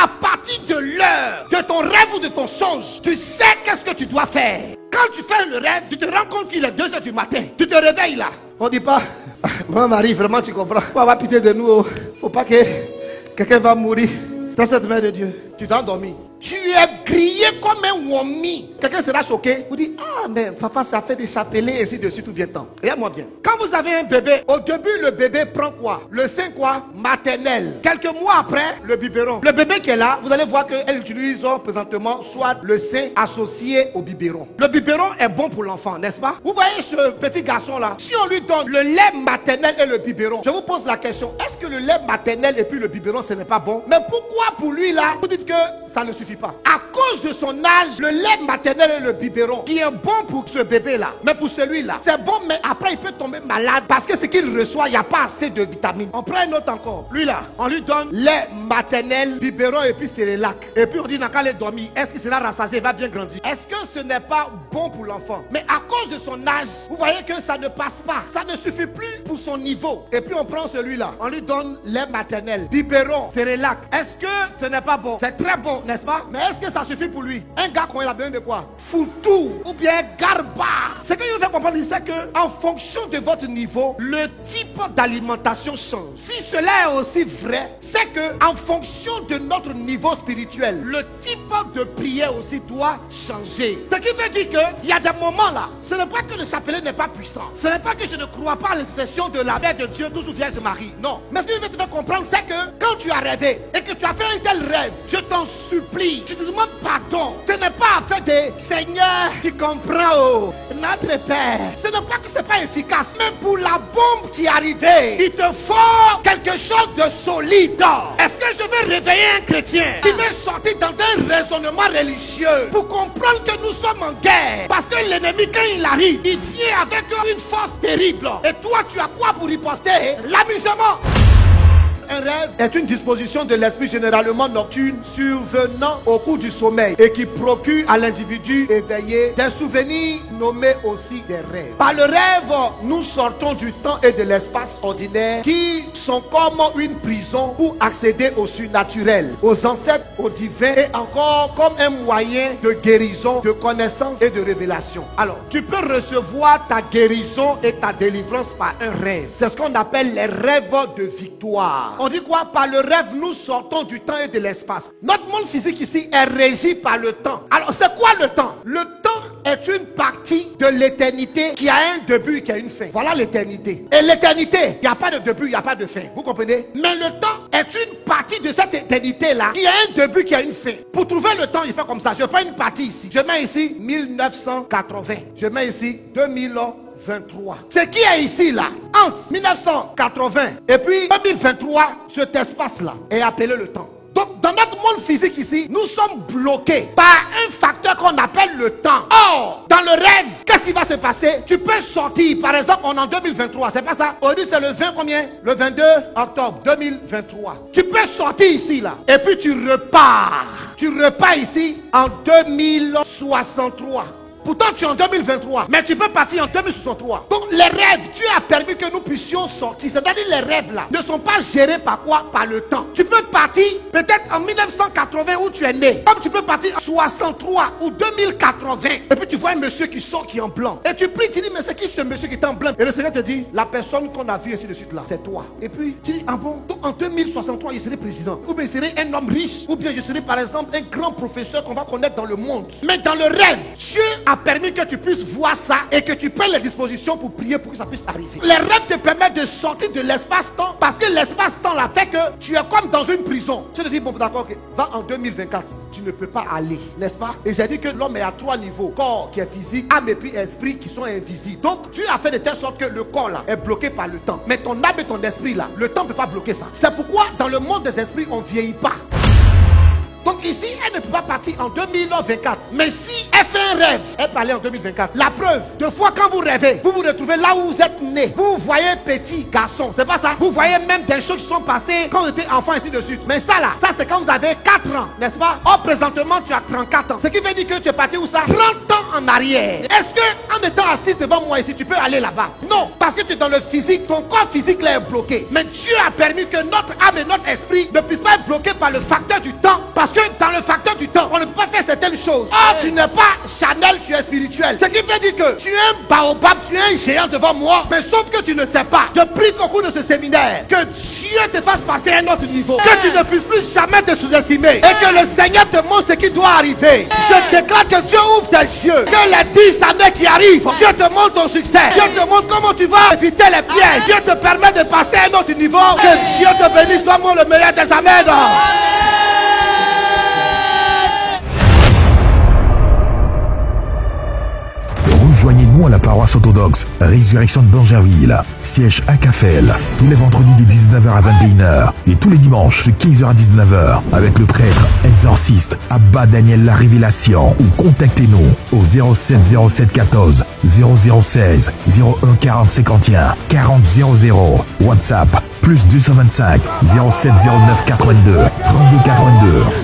à partir de l'heure de ton rêve ou de ton songe, tu sais qu'est-ce que tu dois faire. Quand tu fais le rêve, tu te rends compte qu'il est 2h du matin. Tu te réveilles là. On dit pas, moi Marie, vraiment tu comprends. Faut avoir pitié de nous. Oh. Faut pas que quelqu'un va mourir dans cette main de Dieu. Tu t'es endormi. Tu es grillé comme un womi. Quelqu'un sera choqué. Vous dites, ah mais papa ça fait des chapelets ainsi de suite tout bien temps. Regarde-moi bien. Quand vous avez un bébé, au début le bébé prend quoi? Le sein quoi? Maternel. Quelques mois après, le biberon. Le bébé qui est là, vous allez voir qu'elle utilise présentement soit le sein associé au biberon. Le biberon est bon pour l'enfant, n'est-ce pas? Vous voyez ce petit garçon là, si on lui donne le lait maternel et le biberon, je vous pose la question, est-ce que le lait maternel et puis le biberon ce n'est pas bon? Mais pourquoi pour lui là, vous dites que ça ne suffit pas? À cause de son âge, le lait maternel et le biberon qui est bon pour ce bébé là, mais pour celui-là, c'est bon, mais après il peut tomber malade parce que ce qu'il reçoit, il n'y a pas assez de vitamines. On prend un autre encore. Lui là, on lui donne lait maternel, biberon et puis cérélac. Et puis on dit, quand il est dormi, est-ce qu'il sera rassasié, il va bien grandir? Est-ce que ce n'est pas bon pour l'enfant? Mais à cause de son âge, vous voyez que ça ne passe pas. Ça ne suffit plus pour son niveau. Et puis on prend celui-là, on lui donne lait maternel, biberon, cérélac. Est-ce que ce n'est pas bon? C'est très bon, n'est-ce pas? Mais est-ce que ça suffit pour lui? Un gars qu'on a besoin de quoi? Foutou ou bien garba. Ce que je veux faire comprendre, c'est que en fonction de votre niveau, le type d'alimentation change. Si cela est aussi vrai, c'est que en fonction de notre niveau spirituel, le type de prière aussi doit changer. Ce qui veut dire qu'il y a des moments là, ce n'est pas que le chapelet n'est pas puissant. Ce n'est pas que je ne crois pas à l'intercession de la mère de Dieu, toujours Vierge Marie. Non. Mais ce que je veux te faire comprendre, c'est que quand tu as rêvé et que tu as fait un tel rêve, je t'en supplie, je te demande pardon. Ce n'est pas affaire de Seigneur, tu comprends, oh, notre Père. Ce n'est pas que ce n'est pas efficace. Même pour la bombe qui est arrivée, il te faut quelque chose de solide. Est-ce que je veux réveiller un chrétien qui veut sortir dans un raisonnement religieux pour comprendre que nous sommes en guerre? Parce que l'ennemi, quand il arrive, il vient avec une force terrible. Et toi, tu as quoi pour riposter? L'amusement. Un rêve est une disposition de l'esprit généralement nocturne survenant au cours du sommeil et qui procure à l'individu éveillé des souvenirs nommés aussi des rêves. Par le rêve, nous sortons du temps et de l'espace ordinaire qui sont comme une prison pour accéder au surnaturel, aux ancêtres, aux divins et encore comme un moyen de guérison, de connaissance et de révélation. Alors, tu peux recevoir ta guérison et ta délivrance par un rêve. C'est ce qu'on appelle les rêves de victoire. On dit quoi? Par le rêve, nous sortons du temps et de l'espace. Notre monde physique ici est régi par le temps. Alors, c'est quoi le temps? Le temps est une partie de l'éternité qui a un début et qui a une fin. Voilà l'éternité. Et l'éternité, il n'y a pas de début, il n'y a pas de fin. Vous comprenez? Mais le temps est une partie de cette éternité-là qui a un début, qui a une fin. Pour trouver le temps, il fait comme ça. Je prends une partie ici. Je mets ici 1980. Je mets ici 2023. Ce qui est ici là, entre 1980 et puis 2023, cet espace-là est appelé le temps. Donc, dans notre monde physique ici, nous sommes bloqués par un facteur qu'on appelle le temps. Or, dans le rêve, qu'est-ce qui va se passer? Tu peux sortir, par exemple, on est en 2023, c'est pas ça? Aujourd'hui, c'est le 20 combien? Le 22 octobre 2023. Tu peux sortir ici, là, et puis tu repars. Tu repars ici en 2063. Pourtant, tu es en 2023, mais tu peux partir en 2063. Donc, les rêves, Dieu a permis que nous puissions sortir. C'est-à-dire, les rêves là ne sont pas gérés par quoi? Par le temps. Tu peux partir peut-être en 1980 où tu es né. Comme tu peux partir en 63 ou 2080. Et puis, tu vois un monsieur qui sort qui est en blanc. Et tu pries, tu dis, mais c'est qui ce monsieur qui est en blanc? Et le Seigneur te dit, la personne qu'on a vue ainsi de suite là, c'est toi. Et puis, tu dis, ah bon? Donc, en 2063, je serai président. Ou bien, je serai un homme riche. Ou bien, je serai par exemple un grand professeur qu'on va connaître dans le monde. Mais dans le rêve, Dieu a permis que tu puisses voir ça et que tu prennes les dispositions pour prier pour que ça puisse arriver. Les rêves te permettent de sortir de l'espace-temps parce que l'espace-temps là fait que tu es comme dans une prison. Tu te dis, bon d'accord, okay, va en 2024. Tu ne peux pas aller, n'est-ce pas? Et j'ai dit que l'homme est à 3 niveaux. Corps qui est physique, âme et puis esprit qui sont invisibles. Donc Dieu a fait de telle sorte que le corps là est bloqué par le temps. Mais ton âme et ton esprit là, le temps ne peut pas bloquer ça. C'est pourquoi dans le monde des esprits, on ne vieillit pas. Donc ici, elle ne peut pas partir en 2024. Mais si elle fait un rêve, elle peut aller en 2024. La preuve, deux fois quand vous rêvez, vous vous retrouvez là où vous êtes né. Vous voyez petit garçon, c'est pas ça? Vous voyez même des choses qui sont passées quand vous étiez enfant ainsi de suite. Mais ça là, ça c'est quand vous avez 4 ans, n'est-ce pas? Or présentement tu as 34 ans. Ce qui veut dire que tu es parti où ça? 30 ans en arrière. Est-ce que en étant assis devant moi ici, tu peux aller là-bas? Non, parce que tu es dans le physique, ton corps physique là est bloqué. Mais Dieu a permis que notre âme et notre esprit ne puissent pas être bloqués par le facteur du temps, par Parce que dans le facteur du temps, on ne peut pas faire certaines choses. Ah, tu n'es pas Chanel, tu es spirituel. Ce qui veut dire que tu es un baobab, tu es un géant devant moi. Mais sauf que tu ne sais pas, je prie qu'au cours de ce séminaire, que Dieu te fasse passer à un autre niveau. Que tu ne puisses plus jamais te sous-estimer. Et que le Seigneur te montre ce qui doit arriver. Je déclare que Dieu ouvre tes yeux. Que les 10 années qui arrivent, Dieu te montre ton succès. Dieu te montre comment tu vas éviter les pièges. Dieu te permet de passer à un autre niveau. Que Dieu te bénisse. Donne-moi le meilleur des amènes. Rejoignez-nous à la paroisse orthodoxe Résurrection de Bangerville, siège à Cafel, tous les vendredis de 19h à 21h et tous les dimanches de 15h à 19h avec le prêtre exorciste Abba Daniel La Révélation ou contactez-nous au 07 07 14 0016 01 40 51 40 00 WhatsApp plus 225 07 09 82 32 82.